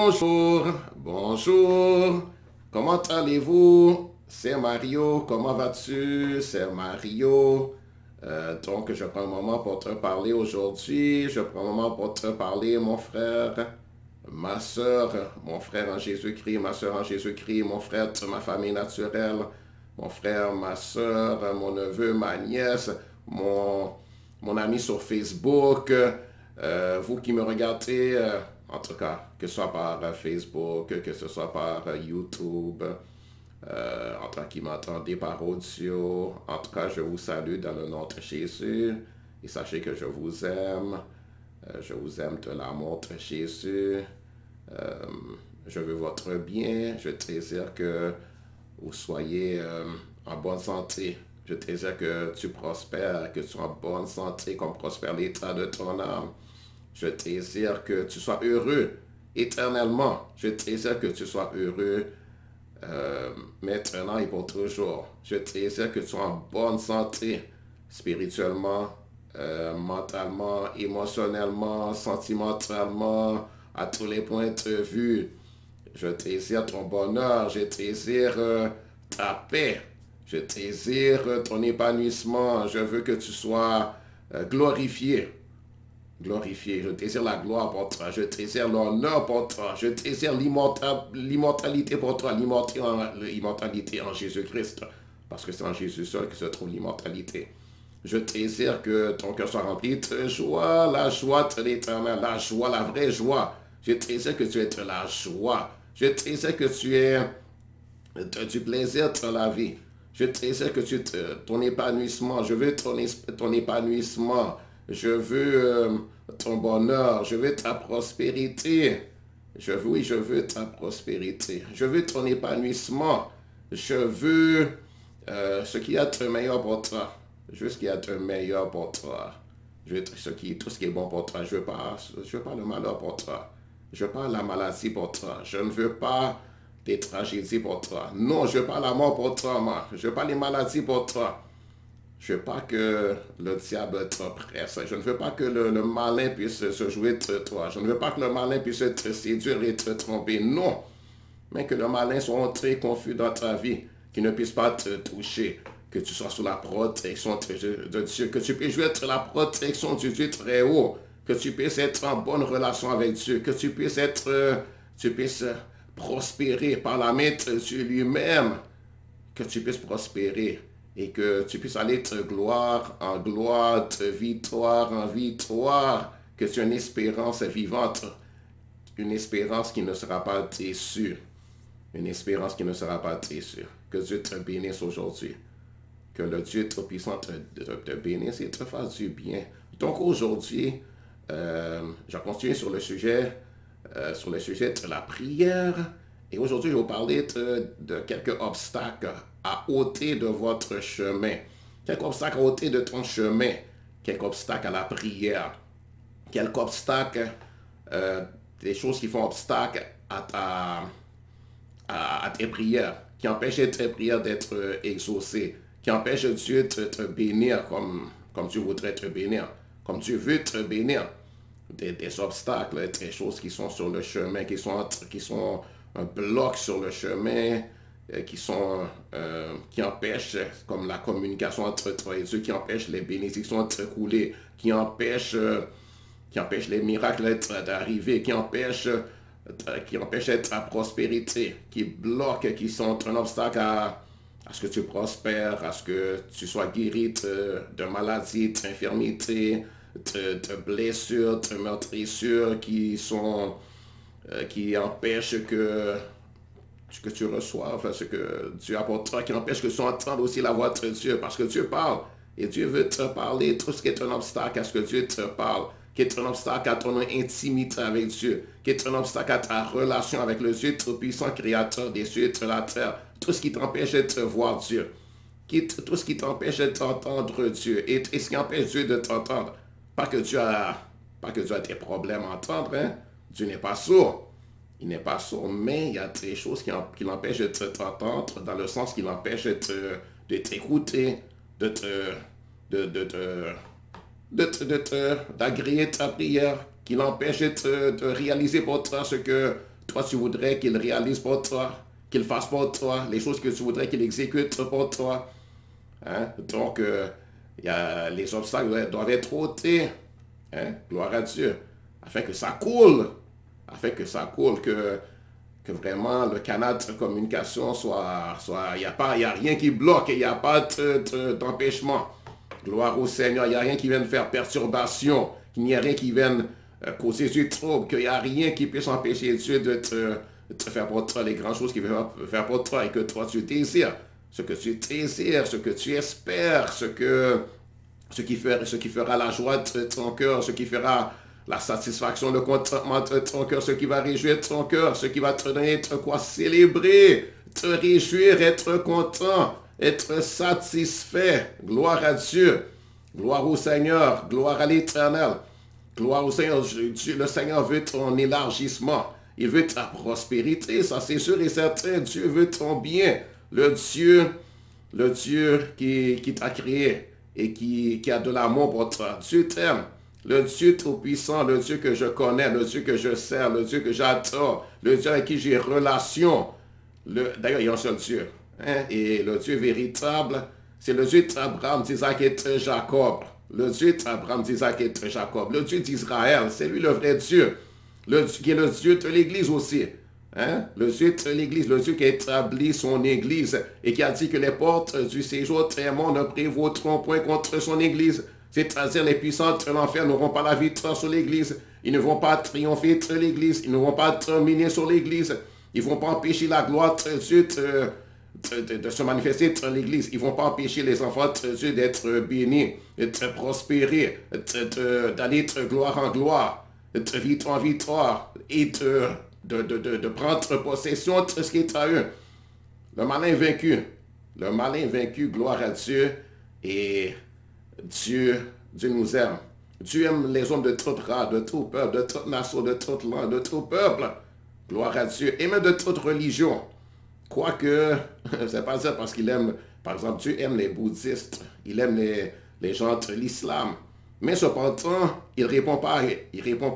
Bonjour, bonjour, comment allez-vous? C'est Mario, comment vas-tu? C'est Mario. Donc, je prends un moment pour te parler aujourd'hui. Je prends un moment pour te parler, mon frère, ma soeur, mon frère en Jésus-Christ, ma soeur en Jésus-Christ, mon frère de ma famille naturelle, mon frère, ma soeur, mon neveu, ma nièce, mon ami sur Facebook, vous qui me regardez, en tout cas, que ce soit par Facebook, que ce soit par YouTube, en tout cas qui m'entendez par audio, en tout cas, je vous salue dans le nom de Jésus et sachez que je vous aime de l'amour de Jésus. Euh, je veux votre bien, je désire que vous soyez en bonne santé. Je désire que tu prospères, que tu sois en bonne santé, comme prospère l'état de ton âme. Je désire que tu sois heureux éternellement. Je désire que tu sois heureux maintenant et pour toujours. Je désire que tu sois en bonne santé spirituellement, mentalement, émotionnellement, sentimentalement, à tous les points de vue. Je désire ton bonheur, je désire ta paix, je désire ton épanouissement. Je veux que tu sois glorifié. Glorifié. Je désire la gloire pour toi. Je désire l'honneur pour toi. Je désire l'immortalité pour toi. L'immortalité en Jésus-Christ. Parce que c'est en Jésus seul que se trouve l'immortalité. Je désire que ton cœur soit rempli de joie, la joie de l'éternel, la joie, la vraie joie. Je désire que tu aies de la joie. Je désire que tu aies du plaisir dans la vie. Je désire que ton épanouissement, je veux ton épanouissement. Je veux ton bonheur, je veux ta prospérité. Oui, je veux ta prospérité. Je veux ton épanouissement. Je veux ce qu'il y a de meilleur pour toi. Je veux ce qu'il y a de meilleur pour toi. Je veux tout ce qui est bon pour toi. Je veux pas le malheur pour toi. Je veux pas la maladie pour toi. Je ne veux pas des tragédies pour toi. Non, je veux pas la mort pour toi, moi. Je veux pas les maladies pour toi. Je ne veux pas que le diable t'oppresse. Je ne veux pas que le malin puisse se jouer de toi. Je ne veux pas que le malin puisse te séduire et te tromper. Non. Mais que le malin soit très confus dans ta vie. Qu'il ne puisse pas te toucher. Que tu sois sous la protection de Dieu. Que tu puisses jouer la protection du Dieu très haut. Que tu puisses être en bonne relation avec Dieu. Que tu puisses prospérer par la main de Dieu lui-même. Que tu puisses prospérer. Et que tu puisses aller de gloire en gloire, de victoire en victoire, que tu aies une espérance vivante, une espérance qui ne sera pas déçue, une espérance qui ne sera pas déçue. Que Dieu te bénisse aujourd'hui, que le Dieu Tout-Puissant te bénisse et te fasse du bien. Donc aujourd'hui, je continue sur le sujet de la prière. Et aujourd'hui, je vais vous parler de quelques obstacles à ôter de votre chemin. Quelques obstacles à ôter de ton chemin. Quelques obstacles à la prière. Quelques obstacles, des choses qui font obstacle à tes prières, qui empêchent tes prières d'être exaucées, qui empêchent Dieu de te bénir comme Dieu voudrait te bénir, comme Dieu veut te bénir. Des obstacles, des choses qui sont sur le chemin, qui sont un bloc sur le chemin, qui empêchent comme la communication entre toi et Dieu, qui empêchent les bénédictions de couler, qui empêchent les miracles d'arriver, qui empêchent ta prospérité, qui bloquent, qui sont un obstacle à ce que tu prospères, à ce que tu sois guéri de maladies, d'infirmités, de blessures, de meurtrissures qui empêchent que tu reçoives ce que Dieu a pour toi, qui empêche que tu entendes aussi la voix de Dieu, parce que Dieu parle, et Dieu veut te parler, tout ce qui est un obstacle à ce que Dieu te parle, qui est un obstacle à ton intimité avec Dieu, qui est un obstacle à ta relation avec le Dieu Tout-Puissant, Créateur des cieux et de la terre, tout ce qui t'empêche de te voir Dieu, tout ce qui t'empêche de t'entendre Dieu, et ce qui empêche Dieu de t'entendre, pas que Dieu a des problèmes à entendre, hein? Dieu n'est pas sourd. Il n'est pas sourd, mais il y a des choses qui l'empêchent de t'entendre, dans le sens qui l'empêchent de t'écouter, d'agréer ta prière, qui l'empêche de réaliser pour toi toi, tu voudrais qu'il réalise pour toi, qu'il fasse pour toi, les choses que tu voudrais qu'il exécute pour toi. Hein? Donc, les obstacles doivent être ôtés. Hein? Gloire à Dieu. Afin que ça coule. Afin que ça coule, que vraiment le canal de communication soit il n'y a rien qui bloque, il n'y a pas d'empêchement. Gloire au Seigneur, il n'y a rien qui vienne faire perturbation, il n'y a rien qui vienne causer du trouble, qu'il n'y a rien qui puisse empêcher Dieu de te faire pour toi les grandes choses qu'il veut faire pour toi et que toi tu désires. Ce que tu désires, ce que tu espères, ce qui fera la joie de ton cœur, ce qui fera la satisfaction, le contentement de ton cœur, ce qui va réjouir ton cœur, ce qui va te donner de quoi célébrer, te réjouir, être content, être satisfait. Gloire à Dieu, gloire au Seigneur, gloire à l'Éternel, gloire au Seigneur. Dieu, le Seigneur veut ton élargissement, il veut ta prospérité, ça c'est sûr et certain. Dieu veut ton bien, le Dieu qui t'a créé et qui a de l'amour pour toi. Dieu t'aime. Le Dieu Tout-Puissant, le Dieu que je connais, le Dieu que je sers, le Dieu que j'adore, le Dieu avec qui j'ai relation. D'ailleurs, il y a un seul Dieu. Hein? Et le Dieu véritable, c'est le Dieu d'Abraham, d'Isaac et de Jacob. Le Dieu d'Abraham, d'Isaac et de Jacob. Le Dieu d'Israël, c'est lui le vrai Dieu. Qui est le Dieu de l'Église aussi. Hein? Le Dieu de l'Église, le Dieu qui a établi son Église et qui a dit que les portes du séjour trémont ne prévaudront point contre son Église. C'est-à-dire les puissants de l'enfer n'auront pas la victoire sur l'Église. Ils ne vont pas triompher de l'Église. Ils ne vont pas terminer sur l'Église. Ils ne vont pas empêcher la gloire de Dieu de se manifester dans l'Église. Ils ne vont pas empêcher les enfants de Dieu d'être bénis, de prospérer, d'aller de gloire en gloire, de victoire en victoire et de prendre possession de ce qui est à eux. Le malin vaincu, gloire à Dieu. Et Dieu nous aime. Dieu aime les hommes de toute race, de tout peuple, de toute nation, de toute langue, de tout peuple. Gloire à Dieu. Et même de toute religion. Quoique, c'est pas ça parce qu'il aime, par exemple, Dieu aime les bouddhistes. Il aime les gens de l'islam. Mais cependant, il ne répond pas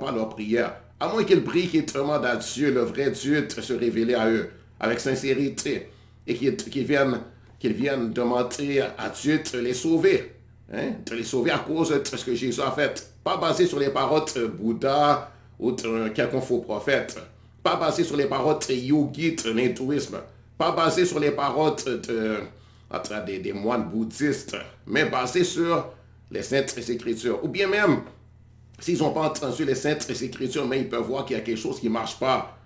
à leurs prières. À moins qu'ils prient, qu'ils demandent à Dieu, le vrai Dieu, de se révéler à eux avec sincérité. Et qu'ils viennent demander à Dieu de les sauver. Hein, de les sauver à cause de ce que Jésus a fait. Pas basé sur les paroles de Bouddha ou de quelqu'un faux prophète. Pas basé sur les paroles de yogi de l'hindouisme. Pas basé sur les paroles des moines bouddhistes. Mais basé sur les Saintes Écritures. Ou bien même, s'ils n'ont pas entendu les Saintes Écritures, mais ils peuvent voir qu'il y a quelque chose qui ne marche pas.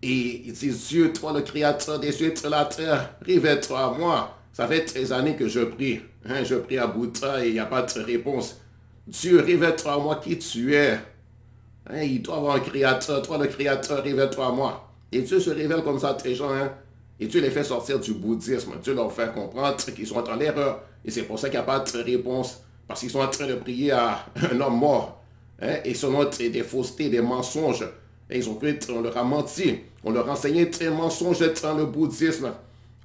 Et ils disent, Dieu, toi le Créateur des cieux et de la terre, révèle-toi à moi. Ça fait des années que je prie. Hein, je prie à Bouddha et il n'y a pas de réponse. Dieu, révèle-toi à moi qui tu es. Hein, il doit avoir un créateur. Toi, le créateur, révèle-toi à moi. Et Dieu se révèle comme ça à tes gens. Hein, et Dieu les fait sortir du bouddhisme. Dieu leur fait comprendre qu'ils sont dans l'erreur. Et c'est pour ça qu'il n'y a pas de réponse. Parce qu'ils sont en train de prier à un homme mort. Hein, et selon des faussetés, des mensonges. Et ils ont cru qu'on leur a menti. On leur a enseigné des mensonges dans le bouddhisme.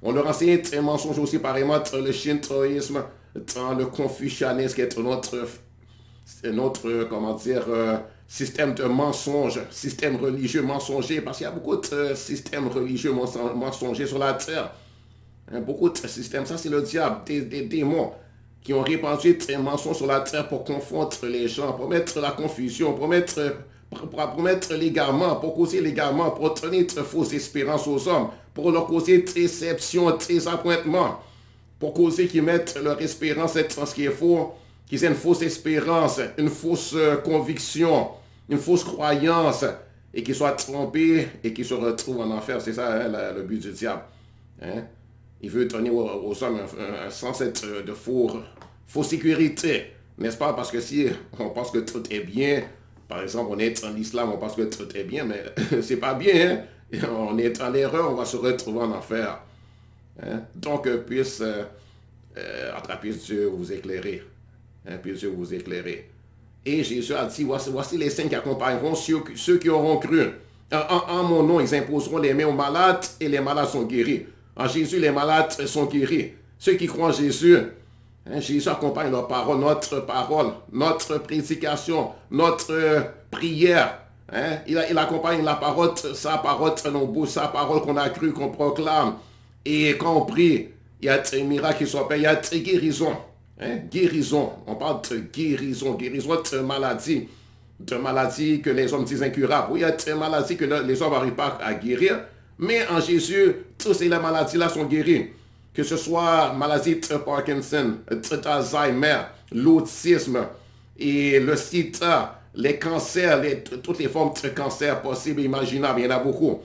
On leur enseigne des mensonges aussi pareillement dans le shintoïsme, dans le confucianisme, qui est notre comment dire, système de mensonges, système religieux mensonger, parce qu'il y a beaucoup de systèmes religieux mensongers sur la terre. Hein, beaucoup de systèmes, ça c'est le diable, des démons qui ont répandu des mensonges sur la terre pour confondre les gens, pour mettre la confusion, pour mettre l'égarement, pour causer l'égarement, pour donner de fausses espérances aux hommes, pour leur causer déception, désappointement, pour causer qu'ils mettent leur espérance dans ce qui est faux, qu'ils aient une fausse espérance, une fausse conviction, une fausse croyance, et qu'ils soient trompés et qu'ils se retrouvent en enfer. C'est ça hein, le but du diable. Hein? Il veut donner aux hommes un sens de fausse sécurité, n'est-ce pas? Parce que si on pense que tout est bien, par exemple, on est en islam, on pense que tout est bien, mais c'est pas bien. Hein? On est en erreur, on va se retrouver en enfer. Hein? Donc, puisse Dieu vous éclairer. Hein? Puisse Dieu vous éclairer. Et Jésus a dit, voici les signes qui accompagneront ceux qui auront cru. En mon nom, ils imposeront les mains aux malades et les malades sont guéris. En Jésus, les malades sont guéris. Ceux qui croient en Jésus, hein, Jésus accompagne leur parole, notre prédication, notre prière. Hein? Il accompagne la parole, sa parole dans nos bouches, sa parole qu'on a cru, qu'on proclame. Et quand on prie, il y a des miracles qui sont faits, il y a des guérisons. Hein? Guérison, on parle de guérison, guérison de maladies que les hommes disent incurables. Oui, il y a des maladies que les hommes n'arrivent pas à guérir, mais en Jésus, toutes ces maladies-là sont guéries. Que ce soit maladie de Parkinson, d'Alzheimer, l'autisme et le sida, les cancers, toutes les formes de cancer possibles et imaginables, il y en a beaucoup.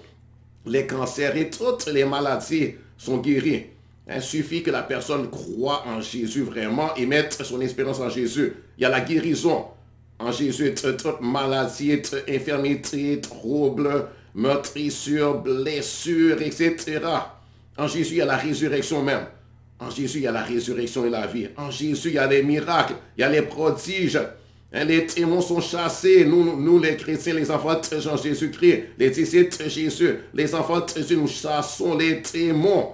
Les cancers et toutes les maladies sont guéries. Il suffit que la personne croit en Jésus vraiment et mette son espérance en Jésus. Il y a la guérison en Jésus, toute maladie, infirmité, troubles, meurtrissures, blessures, etc. En Jésus, il y a la résurrection même. En Jésus, il y a la résurrection et la vie. En Jésus, il y a les miracles, il y a les prodiges. Les démons sont chassés. Nous, les chrétiens, les enfants de Jésus-Christ, les disciples de Jésus, les enfants de Jésus, nous chassons les démons.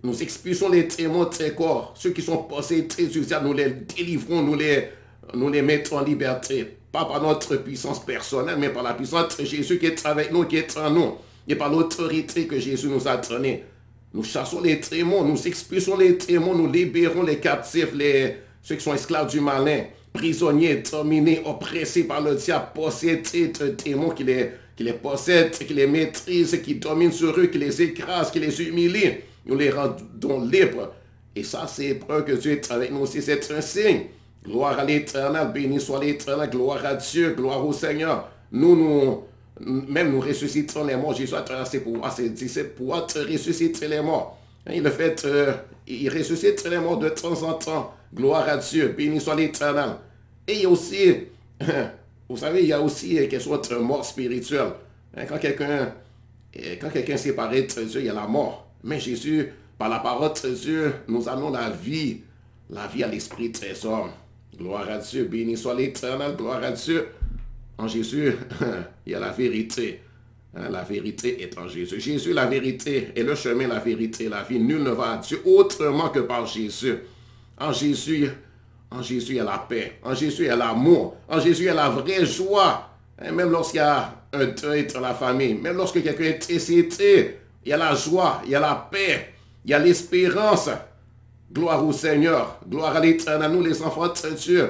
Nous expulsons les démons de corps. Ceux qui sont possédés, nous les délivrons, nous les mettons en liberté. Pas par notre puissance personnelle, mais par la puissance de Jésus qui est avec nous, qui est en nous. Et par l'autorité que Jésus nous a donnée. Nous chassons les démons, nous expulsons les démons, nous libérons les captifs, ceux qui sont esclaves du malin, prisonniers, dominés, oppressés par le diable, possédés de démons qui les possèdent, qui les maîtrisent, qui dominent sur eux, qui les écrasent, qui les humilient. Nous les rendons libres. Et ça, c'est preuve que Dieu est avec nous aussi. C'est un signe. Gloire à l'Éternel, béni soit l'Éternel, gloire à Dieu, gloire au Seigneur. Même nous ressuscitons les morts. Jésus a traversé pour voir ses disciples, pour ressusciter les morts. Il le fait, il ressuscite les morts de temps en temps. Gloire à Dieu, béni soit l'Éternel. Et il y a aussi, vous savez, il y a aussi quelque chose de mort spirituelle. Quand quelqu'un est séparé de Dieu, il y a la mort. Mais Jésus, par la parole de Dieu, nous avons la vie à l'esprit de ses hommes. Gloire à Dieu, béni soit l'Éternel, gloire à Dieu. En Jésus, il y a la vérité. La vérité est en Jésus. Jésus, la vérité, est le chemin, la vérité, la vie. Nul ne va à Dieu autrement que par Jésus. En Jésus, il y a la paix. En Jésus, il y a l'amour. En Jésus, il y a la vraie joie. Même lorsqu'il y a un deuil dans la famille, même lorsque quelqu'un est décédé, il y a la joie, il y a la paix, il y a l'espérance. Gloire au Seigneur, gloire à l'Éternel. Nous, les enfants de Dieu,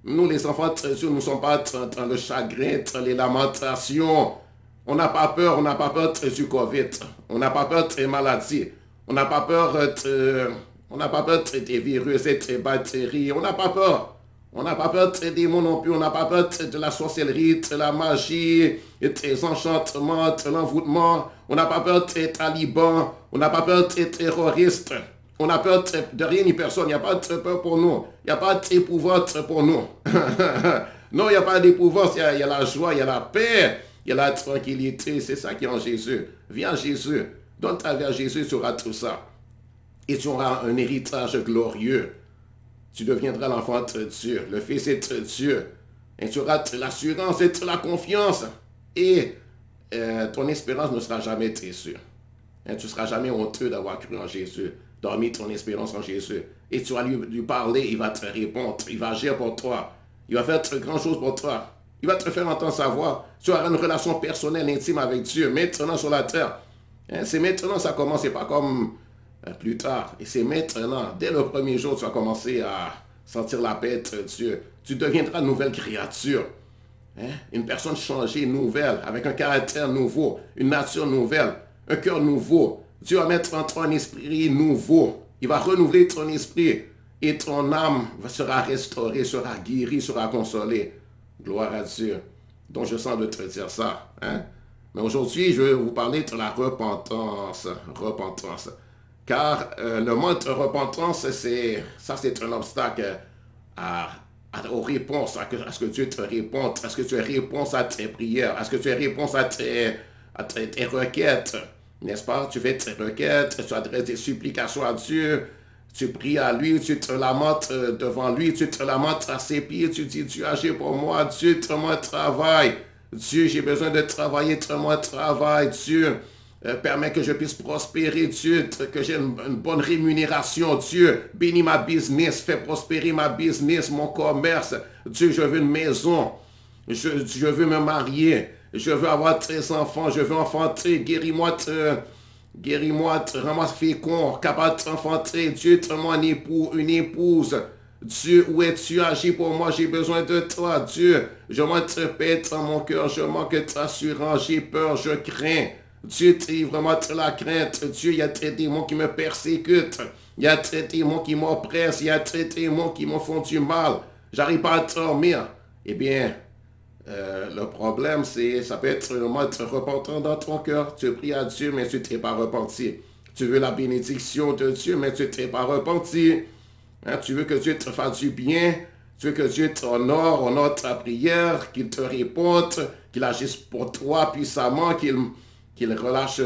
nous, les enfants de Dieu, nous ne sommes pas dans le chagrin, dans les lamentations. On n'a pas peur, du Covid. On n'a pas peur des maladies. On n'a pas peur des virus et des bactéries. On n'a pas peur. On n'a pas peur des démons non plus. On n'a pas peur de la sorcellerie, de la magie, des enchantements, de l'envoûtement. On n'a pas peur des talibans. On n'a pas peur des terroristes. On n'a peur de rien ni personne. Il n'y a pas de peur pour nous. Il n'y a pas d'épouvante pour nous. Non, il n'y a pas d'épouvante. Il y a la joie, il y a la paix, il y a la tranquillité. C'est ça qui est en Jésus. Viens à Jésus. Donne ta vie à Jésus, tu auras tout ça. Et tu auras un héritage glorieux. Tu deviendras l'enfant de Dieu, le Fils de Dieu. Et tu auras de l'assurance et de la confiance. Et ton espérance ne sera jamais déçue. Tu ne seras jamais honteux d'avoir cru en Jésus, d'avoir mis ton espérance en Jésus. Et tu vas lui parler, il va te répondre, il va agir pour toi. Il va faire de grandes choses pour toi. Il va te faire entendre sa voix. Tu auras une relation personnelle, intime avec Dieu, maintenant sur la terre. C'est maintenant, ça commence, c'est pas comme plus tard. Et c'est maintenant, dès le premier jour, tu vas commencer à sentir la paix de Dieu. Tu deviendras une nouvelle créature. Une personne changée, nouvelle, avec un caractère nouveau, une nature nouvelle, un cœur nouveau. Dieu va mettre en toi un esprit nouveau. Il va renouveler ton esprit. Et ton âme sera restaurée, sera guérie, sera consolée. Gloire à Dieu. Donc je sens de te dire ça. Mais aujourd'hui, je vais vous parler de la repentance. Repentance. Car le manque de repentance, c'est un obstacle aux réponses, à ce que Dieu te réponde, à ce que tu aies réponse à tes prières, à ce que tu aies réponse à tes requêtes. N'est-ce pas? Tu fais tes requêtes, tu adresses des supplications à Dieu, tu pries à lui, tu te lamentes devant lui, tu te lamentes à ses pieds, tu dis, Dieu agis pour moi, Dieu, donne-moi un travail. Dieu, j'ai besoin de travailler, donne-moi un travail, Dieu. Permets que je puisse prospérer, Dieu, que j'ai une bonne rémunération, Dieu. Bénis ma business, fais prospérer ma business, mon commerce. Dieu, je veux une maison. Je veux me marier. Je veux avoir 13 enfants. Je veux enfanter. Guéris-moi, guéris-moi, rends-moi fécond, capable d'enfanter. Dieu, donne-moi un époux, une épouse. Dieu, où es-tu? Agis pour moi, j'ai besoin de toi. Dieu, je manque de paix dans mon cœur, je manque d'assurance, j'ai peur, je crains. Dieu, délivre-moi de la crainte. Dieu, il y a des démons qui me persécutent. Il y a des démons qui m'oppressent. Il y a des démons qui me font du mal. J'arrive pas à dormir. Eh bien, le problème, c'est, ça peut être vraiment être repentant dans ton cœur. Tu pries à Dieu, mais tu ne t'es pas repenti. Tu veux la bénédiction de Dieu, mais tu ne t'es pas repenti. Hein, tu veux que Dieu te fasse du bien. Tu veux que Dieu honore ta prière, qu'il te réponde, qu'il agisse pour toi puissamment, qu'il relâche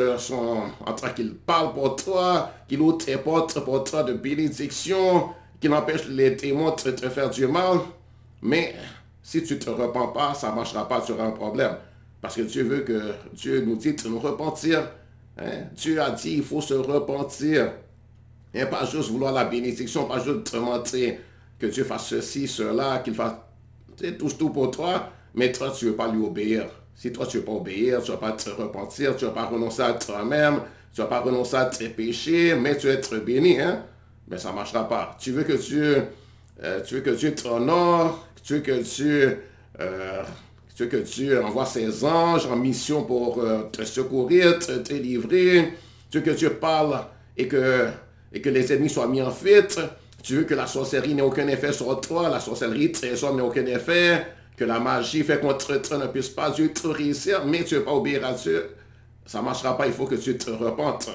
qu'il parle pour toi, qu'il ouvre tes portes pour toi de bénédiction, qu'il empêche les démons de te faire du mal. Mais si tu ne te repens pas, ça ne marchera pas sur un problème. Parce que Dieu nous dit de nous repentir. Hein? Dieu a dit il faut se repentir. Et pas juste vouloir la bénédiction, pas juste te montrer que Dieu fasse ceci, cela, qu'il fasse tout pour toi, mais toi, tu ne veux pas lui obéir. Si toi, tu ne veux pas obéir, tu ne vas pas te repentir, tu ne vas pas renoncer à toi-même, tu ne vas pas renoncer à tes péchés, mais tu vas être béni, hein? Mais ça ne marchera pas. Tu veux que Dieu t'honore, tu veux que Dieu envoie ses anges en mission pour te secourir, te délivrer. Tu veux que Dieu parle et que les ennemis soient mis en fuite. Tu veux que la sorcellerie n'ait aucun effet sur toi, la sorcellerie, trésor n'ait aucun effet, que la magie fait contre toi ne puisse pas Dieu te réussir, mais tu ne veux pas obéir à Dieu. Ça ne marchera pas, il faut que tu te repentes.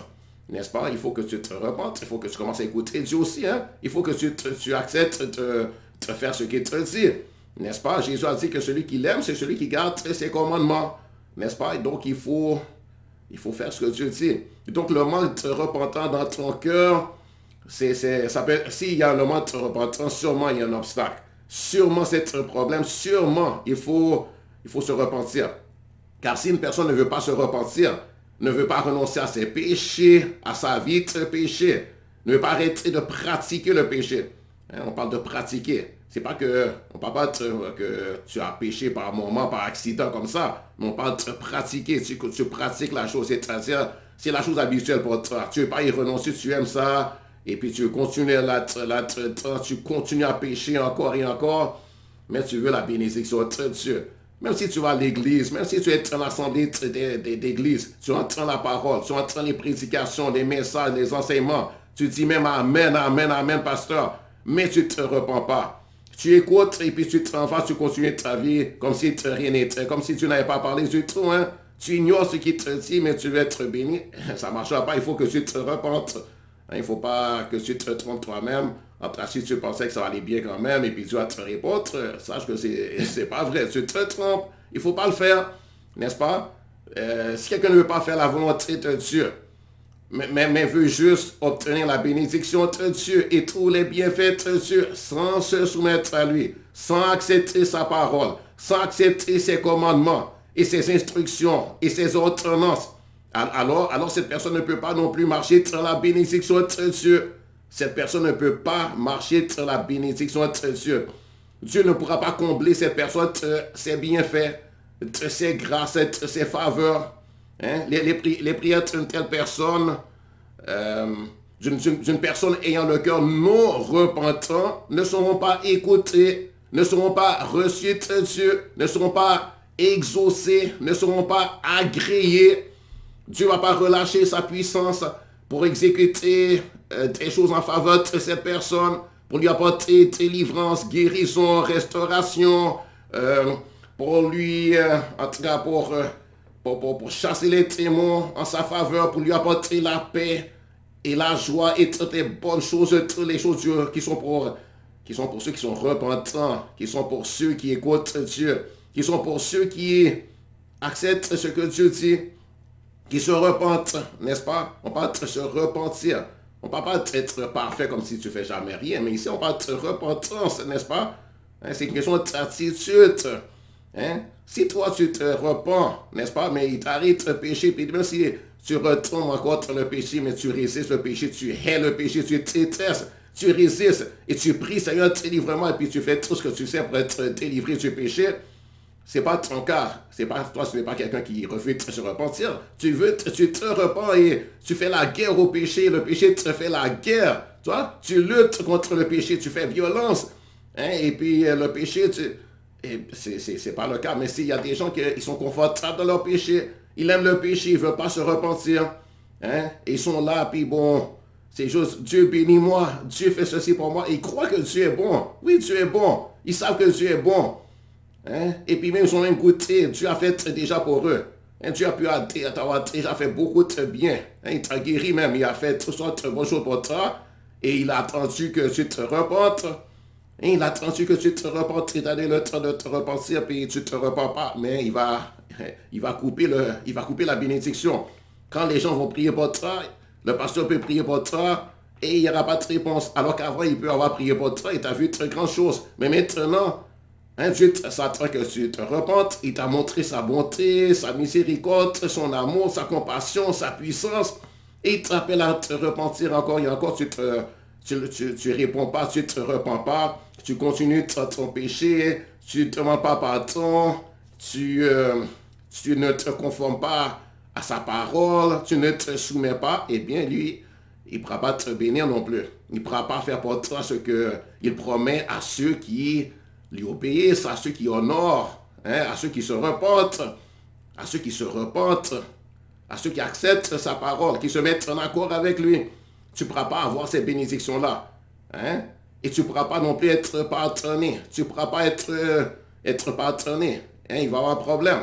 N'est-ce pas? Il faut que tu te repentes, il faut que tu commences à écouter Dieu aussi. Hein? Il faut que tu acceptes de faire ce qu'il te dit. N'est-ce pas? Jésus a dit que celui qui l'aime, c'est celui qui garde ses commandements. N'est-ce pas? Et donc, il faut faire ce que Dieu dit. Donc, le manque de repentant dans ton cœur, s'il y a un manque de repentance, sûrement il y a un obstacle. Sûrement c'est un problème. Sûrement il faut se repentir. Car si une personne ne veut pas se repentir, ne veut pas renoncer à ses péchés, à sa vie de péché, ne veut pas arrêter de pratiquer le péché. Hein, on parle de pratiquer. C'est pas que, on parle pas que tu as péché par moment, par accident comme ça, mais on parle de pratiquer. Tu pratiques la chose, c'est-à-dire, c'est la chose habituelle pour toi. Tu ne veux pas y renoncer, tu aimes ça, et puis tu continues tu continues à pécher encore et encore, mais tu veux la bénédiction de Dieu. Même si tu vas à l'église, même si tu es dans l'assemblée d'église, tu entends la parole, tu entends les prédications, les messages, les enseignements, tu dis même Amen, Amen, Amen, pasteur, mais tu ne te repens pas. Tu écoutes et puis tu t'en vas, tu continues ta vie comme si rien n'était, comme si tu n'avais pas parlé du tout. Hein? Tu ignores ce qu'il te dit, mais tu veux être béni. Ça ne marchera pas, il faut que tu te repentes. Il ne faut pas que tu te trompes toi-même. Après, si tu pensais que ça allait bien quand même, et puis Dieu va te répondre, sache que c'est pas vrai. Tu te trompes. Il ne faut pas le faire. N'est-ce pas? Si quelqu'un ne veut pas faire la volonté de Dieu, mais veut juste obtenir la bénédiction de Dieu et tous les bienfaits de Dieu sans se soumettre à lui, sans accepter sa parole, sans accepter ses commandements et ses instructions et ses ordonnances, alors cette personne ne peut pas non plus marcher dans la bénédiction de Dieu. Cette personne ne peut pas marcher dans la bénédiction de Dieu. Dieu ne pourra pas combler cette personne de ses bienfaits, de ses grâces, de ses faveurs. Hein? Les prières d'une telle personne, d'une personne ayant le cœur non repentant, ne seront pas écoutées, ne seront pas reçues de Dieu, ne seront pas exaucées, ne seront pas agréées. Dieu ne va pas relâcher sa puissance pour exécuter des choses en faveur de cette personne, pour lui apporter délivrance, guérison, restauration, pour lui, en tout cas pour chasser les démons en sa faveur, pour lui apporter la paix et la joie et toutes les bonnes choses, toutes les choses qui sont pour ceux qui sont repentants, qui sont pour ceux qui écoutent Dieu, qui sont pour ceux qui acceptent ce que Dieu dit, qui se repentent, n'est-ce pas? On parle de se repentir. On ne parle pas d'être parfait comme si tu ne fais jamais rien, mais ici on parle de repentance, n'est-ce pas? Hein, c'est une question d'attitude. Hein? Si toi tu te repens, n'est-ce pas? Mais il t'arrive de pécher, puis même si tu retombes encore dans le péché, mais tu résistes le péché, tu hais le péché, tu détestes, tu résistes, et tu pries Seigneur, délivrement, et puis tu fais tout ce que tu sais pour être délivré du péché, c'est pas ton cas. C'est pas, toi, ce n'est pas quelqu'un qui refuse de se repentir. Tu te repens et tu fais la guerre au péché. Le péché te fait la guerre. Tu vois, tu luttes contre le péché, tu fais violence. Hein, et puis le péché, c'est pas le cas. Mais s'il y a des gens qui ils sont confortables dans leur péché, ils aiment le péché, ils ne veulent pas se repentir. Hein, et ils sont là, puis bon, c'est juste Dieu bénis-moi, Dieu fait ceci pour moi. Ils croient que Dieu est bon. Oui, Dieu est bon. Ils savent que Dieu est bon. Hein? Et puis même, ils ont même goûté. Dieu a fait déjà pour eux. Hein? Dieu a pu t'avoir déjà fait beaucoup de bien. Hein? Il t'a guéri même. Il a fait toutes sortes de bonnes choses pour toi. Et il a attendu que tu te repentes. Hein? Il a attendu que tu te repentes. Il t'a donné le temps de te repentir. Puis tu ne te repens pas. Mais il va couper la bénédiction. Quand les gens vont prier pour toi, le pasteur peut prier pour toi. Et il n'y aura pas de réponse. Alors qu'avant, il peut avoir prié pour toi. Il t'a vu très grandes choses. Mais maintenant, hein, Dieu s'attend que tu te repentes. Il t'a montré sa bonté, sa miséricorde, son amour, sa compassion, sa puissance. Et il t'appelle à te repentir encore et encore. Tu réponds pas, tu ne te repens pas. Tu continues ton péché. Tu ne demandes pas pardon. Tu ne te conformes pas à sa parole. Tu ne te soumets pas. Eh bien, lui, il ne pourra pas te bénir non plus. Il ne pourra pas faire pour toi ce qu'il promet à ceux qui lui obéissent, à ceux qui honorent, hein, à ceux qui se repentent, à ceux qui se repentent, à ceux qui acceptent sa parole, qui se mettent en accord avec lui. Tu ne pourras pas avoir ces bénédictions-là. Hein? Et tu ne pourras pas non plus être pardonné. Tu ne pourras pas être pardonné. Hein? Il va y avoir un problème.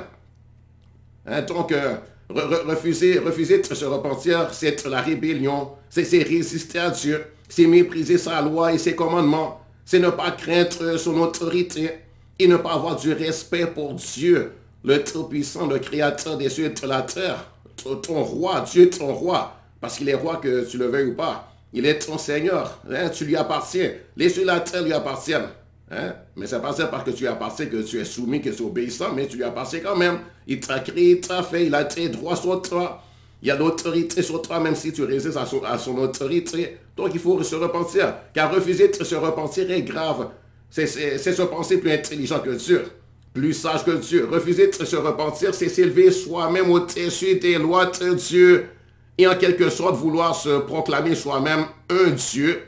Hein? Donc, refuser de se repentir, c'est être la rébellion, c'est résister à Dieu, c'est mépriser sa loi et ses commandements, c'est ne pas craindre son autorité et ne pas avoir du respect pour Dieu, le Tout-Puissant, le Créateur des cieux et de la terre, ton roi, Dieu est ton roi, parce qu'il est roi que tu le veuilles ou pas. Il est ton Seigneur, hein, tu lui appartiens, les cieux et la terre lui appartiennent. Hein? Mais c'est pas ça parce que tu lui appartiens que tu es soumis, que tu es obéissant, mais tu lui appartiens quand même. Il t'a créé, il t'a fait, il a tes droits sur toi. Il y a l'autorité sur toi, même si tu résistes à son autorité. Donc il faut se repentir. Car refuser de se repentir est grave. C'est se penser plus intelligent que Dieu, plus sage que Dieu. Refuser de se repentir, c'est s'élever soi-même au-dessus des lois de Dieu. Et en quelque sorte vouloir se proclamer soi-même un Dieu.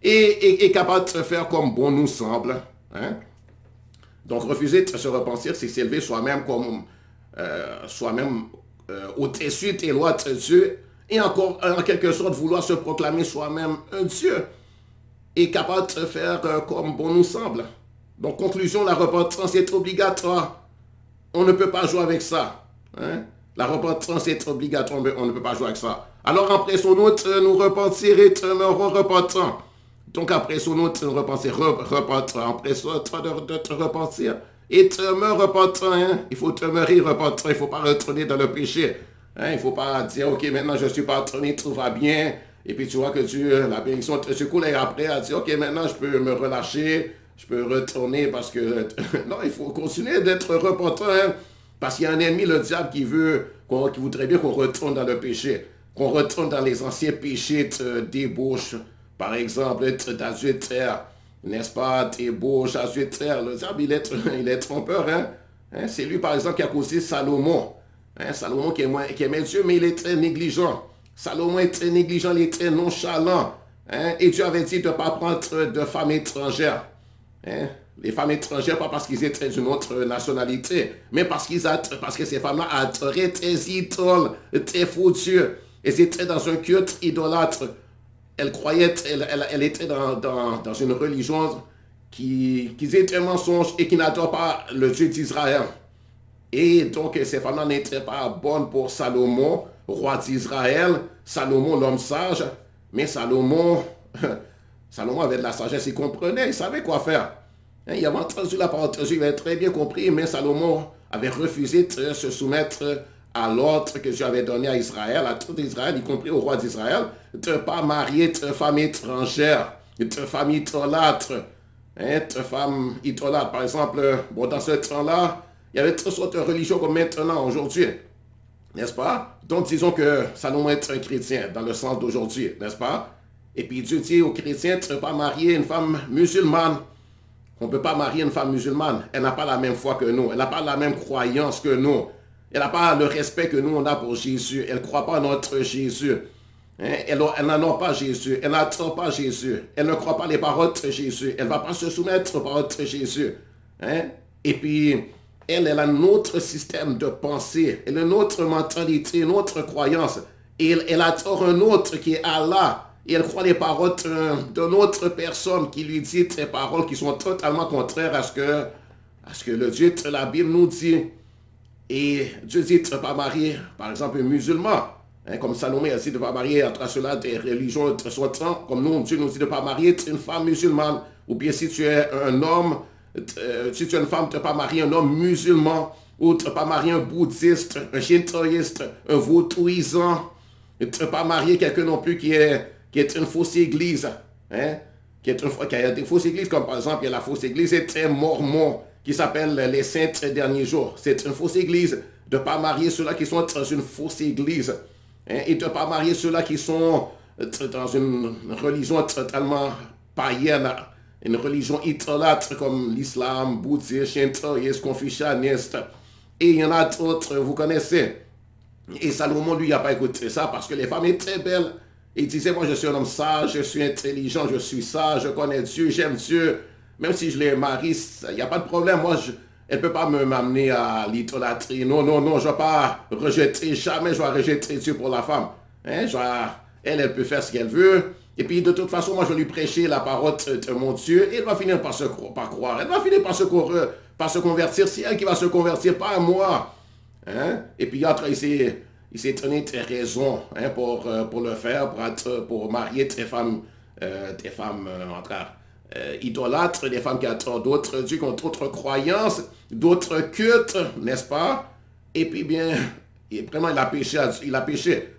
Et capable de faire comme bon nous semble. Hein? Donc, refuser de se repentir, c'est s'élever soi-même comme au-dessus des lois de Dieu et encore, en quelque sorte, vouloir se proclamer soi-même un Dieu et capable de faire comme bon nous semble. Donc, conclusion, la repentance est obligatoire. On ne peut pas jouer avec ça. Hein? La repentance est obligatoire, mais on ne peut pas jouer avec ça. Alors, empressons-nous de nous repentir et demeurons repentants. Donc après son nom, te repentir, empresse-toi de te repentir et demeure repentant. Hein? Il faut demeurer repentant, il ne faut pas retourner dans le péché. Hein? Il ne faut pas dire, ok, maintenant je suis pardonné, tout va bien. Et puis tu vois que Dieu, la bénédiction te secoue et après, elle dit, ok, maintenant je peux me relâcher, je peux retourner parce que... non, il faut continuer d'être repentant. Hein? Parce qu'il y a un ennemi, le diable, qui voudrait bien qu'on retourne dans le péché, qu'on retourne dans les anciens péchés de débauche. Par exemple, être d'adultère, n'est-ce pas, débauche, adultère. Le diable, il est trompeur. Hein? Hein? C'est lui, par exemple, qui a causé Salomon. Hein? Salomon qui aimait Dieu, mais il est très négligent. Salomon est très négligent, il est très nonchalant. Hein? Et Dieu avait dit de ne pas prendre de femmes étrangères. Hein? Les femmes étrangères, pas parce qu'ils étaient d'une autre nationalité, mais parce que ces femmes-là adoraient tes idoles, tes faux dieux. Elles étaient dans un culte idolâtre. Elle croyait, elle était dans une religion qui est un mensonge et qui n'adore pas le Dieu d'Israël. Et donc, ces femmes-là n'étaient pas bonnes pour Salomon, roi d'Israël. Salomon, l'homme sage. Mais Salomon avait de la sagesse, il comprenait, il savait quoi faire. Hein, il avait entendu la parole de Dieu, il avait très bien compris, mais Salomon avait refusé de se soumettre à l'ordre que Dieu avait donné à Israël, à tout Israël, y compris au roi d'Israël, de ne pas marier de femmes étrangères, de femmes idolâtres. Hein, de femmes idolâtres, par exemple, bon, dans ce temps-là, il y avait toutes sortes de religions comme maintenant, aujourd'hui, n'est-ce pas? Donc, disons que Salomon est un chrétien, dans le sens d'aujourd'hui, n'est-ce pas? Et puis Dieu dit aux chrétiens de ne pas marier une femme musulmane. On ne peut pas marier une femme musulmane. Elle n'a pas la même foi que nous. Elle n'a pas la même croyance que nous. Elle n'a pas le respect que nous, on a pour Jésus. Elle ne croit pas en notre Jésus. Hein? Elle n'en a pas Jésus. Elle n'attend pas Jésus. Elle ne croit pas les paroles de Jésus. Elle ne va pas se soumettre aux paroles de Jésus. Hein? Et puis, elle a notre système de pensée. Elle a notre mentalité, notre croyance. Et elle attend un autre qui est Allah. Et elle croit les paroles d'une autre personne qui lui dit des paroles qui sont totalement contraires à ce que le Dieu de la Bible nous dit. Et Dieu dit de ne pas marier, par exemple, un musulman. Hein, comme Salomé a dit de ne pas marier entre cela des religions de son temps. Comme nous, Dieu nous dit de ne pas marier une femme musulmane. Ou bien si tu es un homme, si tu es une femme, de ne pas marier un homme musulman. Ou de ne pas marier un bouddhiste, un shintoïste, un vaudouisant. De ne pas marier quelqu'un non plus qui est une fausse église. Hein? Qui a des fausses églises, comme par exemple, il y a la fausse église très mormon, qui s'appelle les Saints Derniers Jours. C'est une fausse église. De ne pas marier ceux-là qui sont dans une fausse église. Hein? Et de ne pas marier ceux-là qui sont dans une religion totalement païenne, une religion idolâtre comme l'islam, bouddhiste, shintoïste, confucianiste. Et il y en a d'autres, vous connaissez. Et Salomon, lui, n'a pas écouté ça parce que les femmes étaient très belles. Il disait, moi, je suis un homme sage, je suis intelligent, je suis sage, je connais Dieu, j'aime Dieu. Même si je les marie, il n'y a pas de problème. Moi, elle ne peut pas m'amener à l'idolâtrie. Non, non, non, je ne vais pas rejeter, jamais je vais rejeter Dieu pour la femme. Hein? Elle peut faire ce qu'elle veut. Et puis, de toute façon, moi, je vais lui prêcher la parole de mon Dieu. Et elle va finir par croire. Elle va finir par se convertir. C'est elle qui va se convertir, pas moi. Hein? Et puis, il s'est donné des raisons hein, pour le faire, pour marier des femmes idolâtres, des femmes qui adorent d'autres dieux, qui ont d'autres croyances, d'autres cultes, n'est-ce pas? Et puis bien, vraiment, il a péché,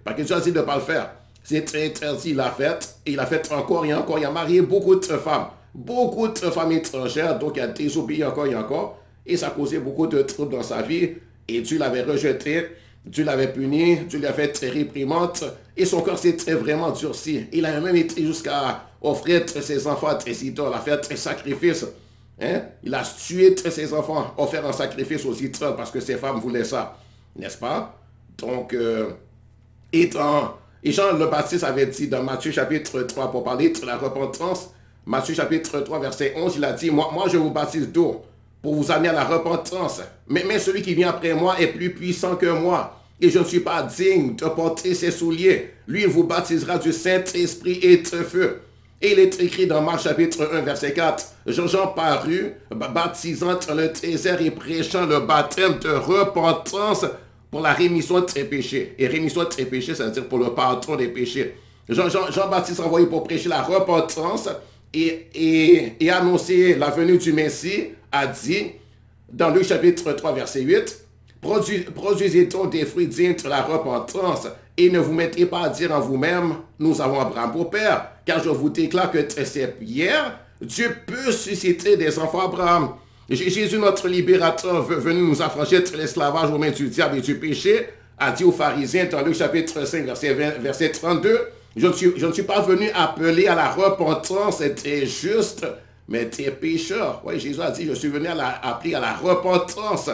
parce que Dieu a dit de ne pas le faire. C'est très interdit, il l'a fait, et il l'a fait encore et encore. Il a marié beaucoup de femmes étrangères, donc il a désobéi encore et encore, et ça a causé beaucoup de troubles dans sa vie, et Dieu l'avait rejeté. Dieu l'avait puni, Dieu lui a fait des réprimandes et son cœur s'était vraiment durci. Il a même été jusqu'à offrir ses enfants à des idoles, à faire des sacrifices. Hein? Il a tué ses enfants, offert un sacrifice aux idoles parce que ses femmes voulaient ça. N'est-ce pas? Donc, et Jean le Baptiste avait dit dans Matthieu chapitre 3 pour parler de la repentance, Matthieu chapitre 3 verset 11, il a dit, moi je vous baptise d'eau pour vous amener à la repentance. Mais celui qui vient après moi est plus puissant que moi. Et je ne suis pas digne de porter ses souliers. Lui, il vous baptisera du Saint-Esprit et de feu. Et il est écrit dans Marc chapitre 1, verset 4. Jean parut, baptisant dans le désert et prêchant le baptême de repentance pour la rémission de tes péchés. Et rémission de tes péchés, c'est-à-dire pour le pardon des péchés. Jean-Baptiste envoyé pour prêcher la repentance et annoncer la venue du Messie, a dit, dans Luc chapitre 3, verset 8, produisez donc des fruits dignes de la repentance et ne vous mettez pas à dire en vous-même, nous avons Abraham pour père, car je vous déclare que c'est Pierre, Dieu peut susciter des enfants Abraham. Jésus, notre libérateur, venu nous affranchir de l'esclavage aux mains du diable et du péché, a dit aux pharisiens dans Luc chapitre 5, verset 32, je ne suis pas venu appeler à la repentance des justes, mais des pécheurs. Oui, Jésus a dit, je suis venu appeler à la repentance.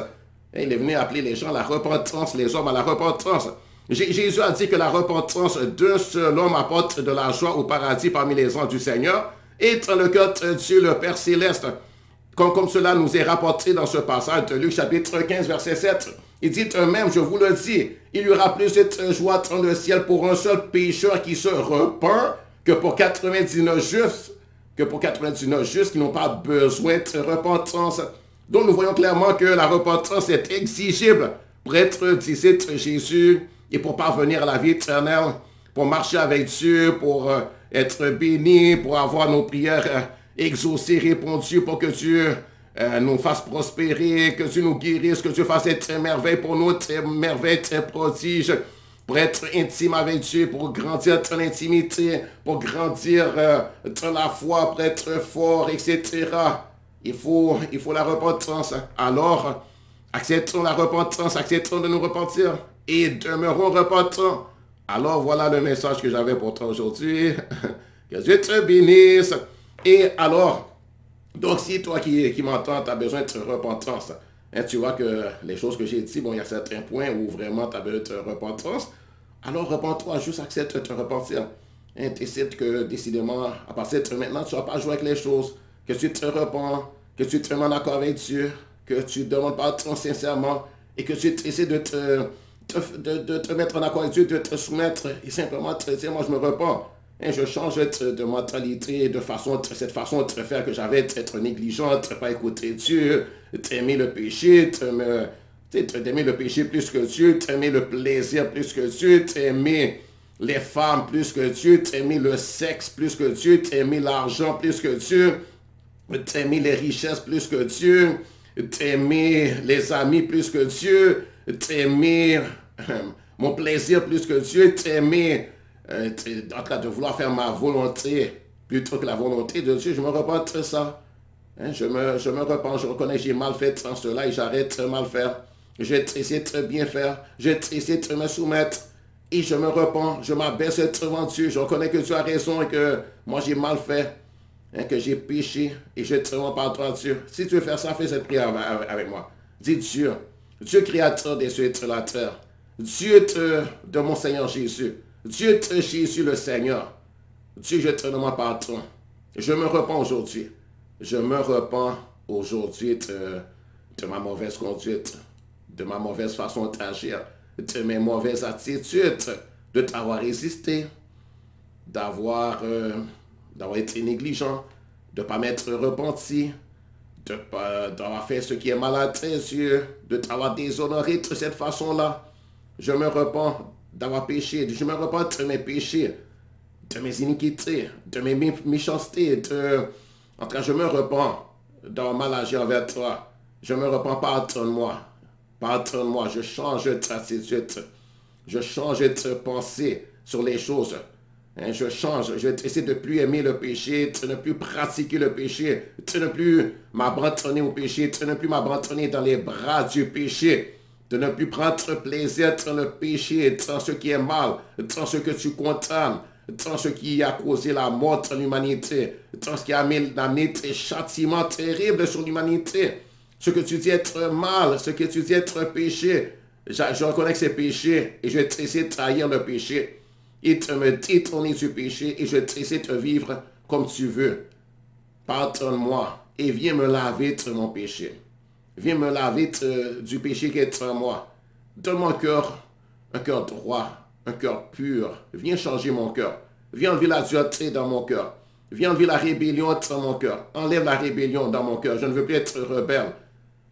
Et il est venu appeler les gens à la repentance, les hommes à la repentance. Jésus a dit que la repentance d'un seul homme apporte de la joie au paradis parmi les anges du Seigneur et dans le cœur de Dieu, le Père Céleste. Comme cela nous est rapporté dans ce passage de Luc chapitre 15, verset 7. Il dit eux-mêmes, je vous le dis, il y aura plus de joie dans le ciel pour un seul pécheur qui se repent que pour 99 justes qui n'ont pas besoin de repentance. Donc nous voyons clairement que la repentance est exigible pour être disciple de Jésus et pour parvenir à la vie éternelle, pour marcher avec Dieu, pour être béni, pour avoir nos prières exaucées, répondues, pour que Dieu nous fasse prospérer, que Dieu nous guérisse, que Dieu fasse des merveilles pour nous, des merveilles, des prodiges, pour être intime avec Dieu, pour grandir dans l'intimité, pour grandir dans la foi, pour être fort, etc. Il faut la repentance. Alors, acceptons la repentance, acceptons de nous repentir et demeurons repentants. Alors, voilà le message que j'avais pour toi aujourd'hui. Que Dieu te bénisse. Et alors, Donc, si toi qui m'entends, tu as besoin de repentance, hein, tu vois que les choses que j'ai dit, bon, il y a certains points où vraiment tu as besoin de repentance, alors repens-toi, juste accepte de te repentir. Hein, décide que, décidément, à partir de maintenant, tu ne vas pas jouer avec les choses, que tu te repens, que tu te mets en accord avec Dieu, que tu demandes pardon sincèrement et que tu essaies de te mettre en accord avec Dieu, de te soumettre et simplement te dire, moi je me repens. Hein, je change de mentalité, de façon, cette façon de faire que j'avais, d'être négligent, de ne pas écouter Dieu, d'aimer le péché, d'aimer le péché plus que Dieu, d'aimer le plaisir plus que Dieu, d'aimer les femmes plus que Dieu, d'aimer le sexe plus que Dieu, d'aimer l'argent plus que Dieu, d'aimer les richesses plus que Dieu, d'aimer les amis plus que Dieu, d'aimer mon plaisir plus que Dieu, d'aimer, en train de vouloir faire ma volonté plutôt que la volonté de Dieu. Je me repens de ça. Hein, je me repens, je reconnais que j'ai mal fait dans cela et j'arrête de mal faire. J'ai essayé de bien faire, j'ai essayé de me soumettre et je me repens, je m'abaisse devant Dieu. Je reconnais que Dieu a raison et que moi j'ai mal fait, hein, que j'ai péché et je te rends pardon à Dieu. Si tu veux faire ça, fais cette prière avec moi. Dis Dieu, Dieu créateur des cieux et de la terre, Dieu de mon Seigneur Jésus, Dieu de Jésus le Seigneur, Dieu, je te demande pardon. Je me repens aujourd'hui. Je me repens aujourd'hui de ma mauvaise conduite, de ma mauvaise façon d'agir, de mes mauvaises attitudes, de t'avoir résisté, d'avoir été négligent, de ne pas m'être repenti, d'avoir fait ce qui est mal à tes yeux, de t'avoir déshonoré de cette façon-là. Je me repens d'avoir péché, je me repens de mes péchés, de mes iniquités, de mes méchancetés, en tout cas, je me repens d'avoir mal agi envers toi. Je me repens, pardonne-moi. Pardonne-moi, je change d'attitude. Je change de pensée sur les choses. Hein, je change, je vais essayer de ne plus aimer le péché, de ne plus pratiquer le péché, de ne plus m'abandonner au péché, de ne plus m'abandonner dans les bras du péché, de ne plus prendre plaisir dans le péché, dans ce qui est mal, dans ce que tu condamnes, dans ce qui a causé la mort de l'humanité, dans ce qui a amené des châtiments terribles sur l'humanité, ce que tu dis être mal, ce que tu dis être péché. Je reconnais que c'est péché et je vais essayer de trahir le péché et de me détourner du péché et je vais essayer de vivre comme tu veux. Pardonne-moi et viens me laver de mon péché. Viens me laver du péché qui est en moi. Donne-moi un cœur droit, un cœur pur. Viens changer mon cœur. Viens enlever la dureté dans mon cœur. Viens enlever la rébellion dans mon cœur. Enlève la rébellion dans mon cœur. Je ne veux plus être rebelle.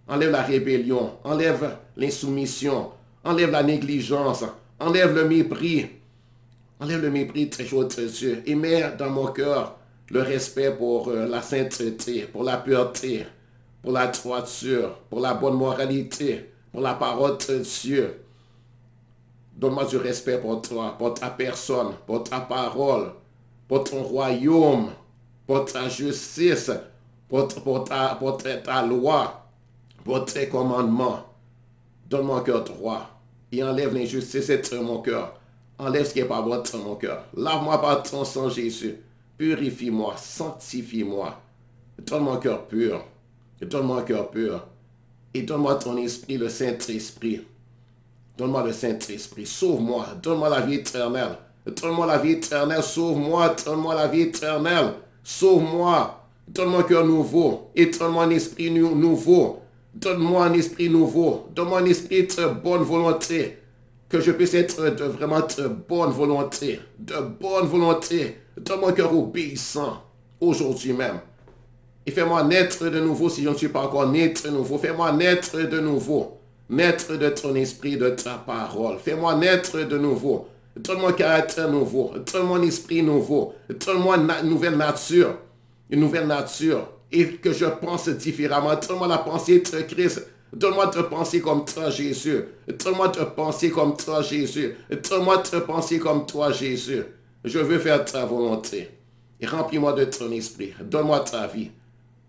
Enlève la rébellion. Enlève l'insoumission. Enlève la négligence. Enlève le mépris. Enlève le mépris très chaud de Dieu. Et mets dans mon cœur le respect pour la sainteté, pour la pureté, pour la droiture, pour la bonne moralité, pour la parole de Dieu. Donne-moi du respect pour toi, pour ta personne, pour ta parole, pour ton royaume, pour ta justice, pour ta loi, pour tes commandements. Donne-moi un cœur droit et enlève l'injustice de mon cœur. Enlève ce qui n'est pas bon de mon cœur. Lave-moi par ton sang, Jésus. Purifie-moi, sanctifie-moi. Donne-moi un cœur pur. Donne-moi un cœur pur. Et donne-moi ton esprit, le Saint-Esprit. Donne-moi le Saint-Esprit. Sauve-moi. Donne-moi la vie éternelle. Donne-moi la vie éternelle. Sauve-moi. Donne-moi la vie éternelle. Sauve-moi. Donne-moi un cœur nouveau. Et donne-moi un esprit nouveau. Donne-moi un esprit nouveau. Donne-moi un esprit de bonne volonté. Que je puisse être vraiment de bonne volonté. De bonne volonté. Donne-moi un cœur obéissant. Aujourd'hui même. Et fais-moi naître de nouveau si je ne suis pas encore né de nouveau. Fais-moi naître de nouveau. Naître de ton esprit, de ta parole. Fais-moi naître de nouveau. Donne-moi un caractère nouveau. Donne-moi un esprit nouveau. Donne-moi une nouvelle nature. Une nouvelle nature. Et que je pense différemment. Donne-moi la pensée de Christ. Donne-moi de penser comme toi, Jésus. Donne-moi de penser comme toi, Jésus. Donne-moi de penser comme toi, Jésus. Je veux faire ta volonté. Et remplis-moi de ton esprit. Donne-moi ta vie.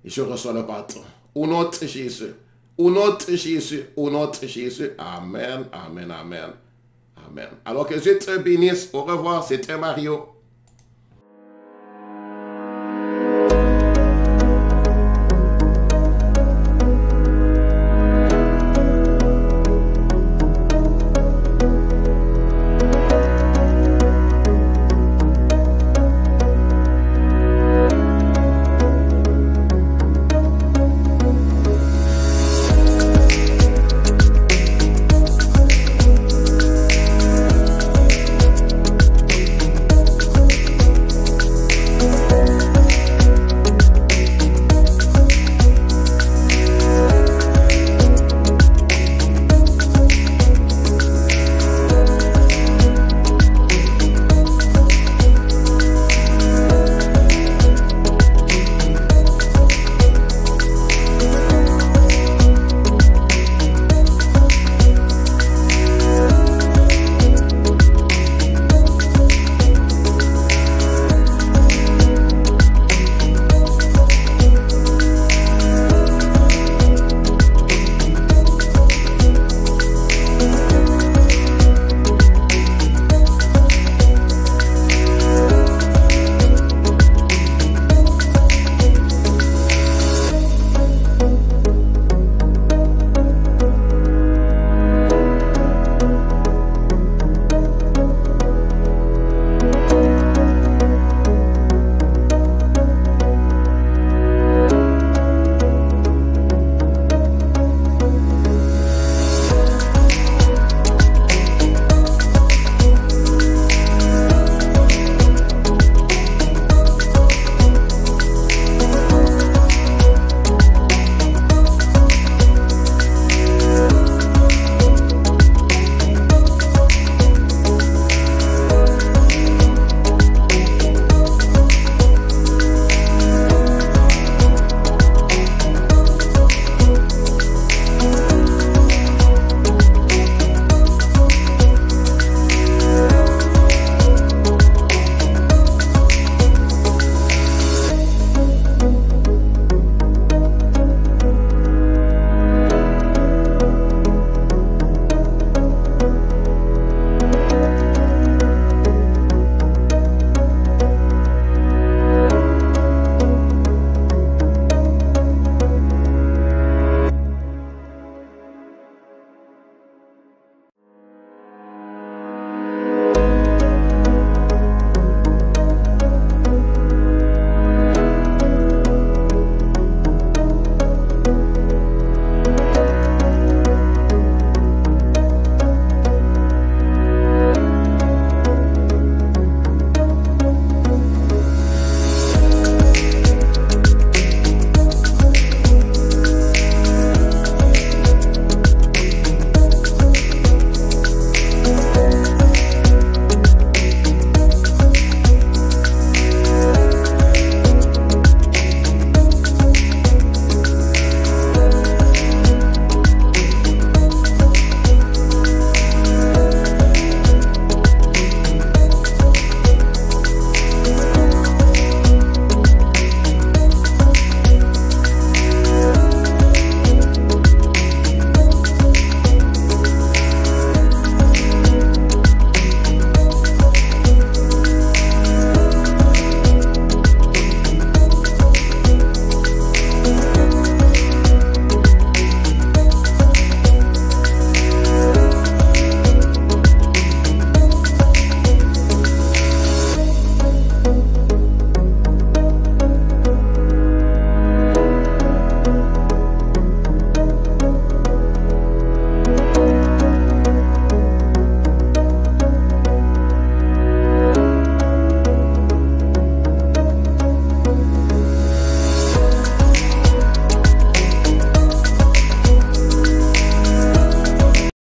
Et je reçois le pardon. Au nom de Jésus. Au nom de Jésus. Au nom de Jésus. Amen, amen, amen. Amen. Alors que Dieu te bénisse. Au revoir. C'était Mario.